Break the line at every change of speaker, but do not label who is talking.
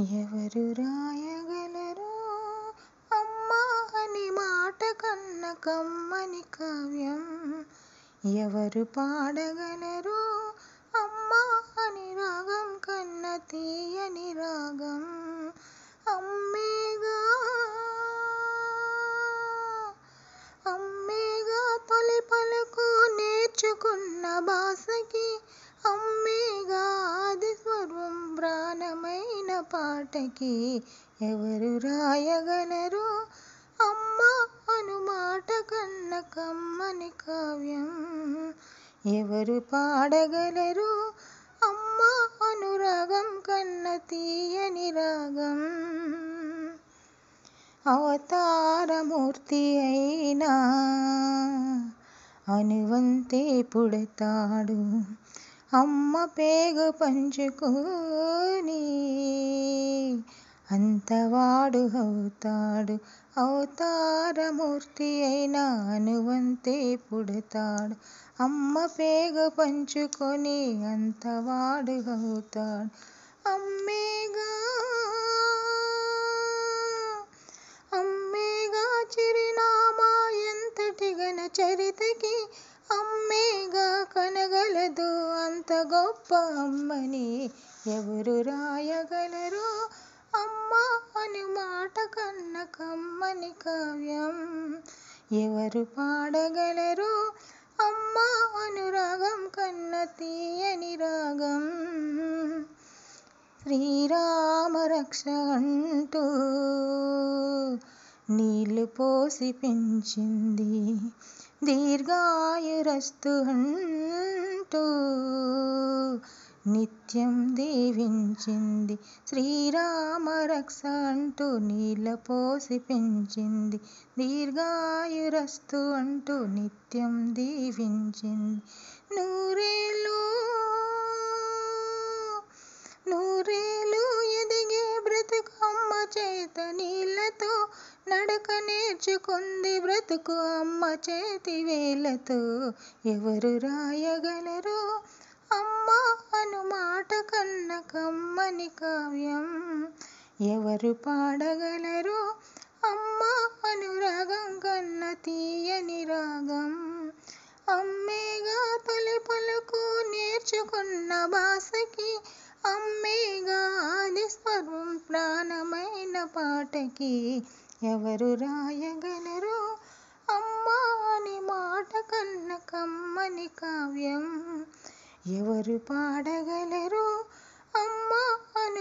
ఎవరు రాయగలరు అమ్మా అని మాట కన్న కమ్మని కావ్యం? ఎవరు పాడగలరు అమ్మా అని రాగం కన్న తీయని రాగం? అమ్మేగా అమ్మేగా తొలి పలుకు నేర్చుకున్న భాషకి, అమ్మేగా ఆది స్వరం ప్రాణమైన పాటకి. ఎవరు రాయగలరు అమ్మా అను మాట కన్న కమ్మని కావ్యం? ఎవరు పాడగలరు అమ్మా అనురాగం కన్న తీయని రాగం? అవతారమూర్తి అయినా అనువంతే పుడతాడు, అమ్మ పేగు పంచుకొని అంతవాడు అవుతాడు. అవతారమూర్తి అయినా అనువంతే పుడతాడు, అమ్మ పేగు పంచుకొని అంతవాడు అవుతాడు. అమ్మేగా అమ్మేగా చిరునామా ఎంతటి ఘన చరితకి, అమ్మేగా కనగలదు అంత గొప్ప అమ్మని. ఎవరు రాయగలరు అమ్మా అను మాట కన్న కమ్మని కావ్యం? ఎవరు పాడగలరు అమ్మా అనురాగం కన్న తీయని రాగం? శ్రీరామ రక్ష అంటూ నీళ్లు పోసి పెంచింది, దీర్ఘాయురస్తు అంటూ నిత్యం దీవించింది. శ్రీరామ రక్ష అంటూ నీళ్లు పోసి పెంచింది, దీర్ఘాయురస్తు అంటూ నిత్యం దీవించింది. నూరేళ్ళు నూరేళ్ళు ఎదిగే బ్రతుకు అమ్మ చేత నీళ్లతో, నడక నేర్చుకుంది బ్రతుకు అమ్మ చేతి వేళ్లతో. ఎవరు రాయగలరు అమ్మా అను మాట కన్న కమ్మని కావ్యం? ఎవరు పాడగలరు అమ్మా అనురాగం కన్న తీయని రాగం? అమ్మేగా తొలి పలుకు నేర్చుకున్న భాషకి, అమ్మేగా ఆది స్వరం ప్రాణమైన పాటకి. ఎవరు రాయగలరు అమ్మా అని మాట కన్న కమ్మని కావ్యం? ఎవరు పాడగలరు అమ్మా అను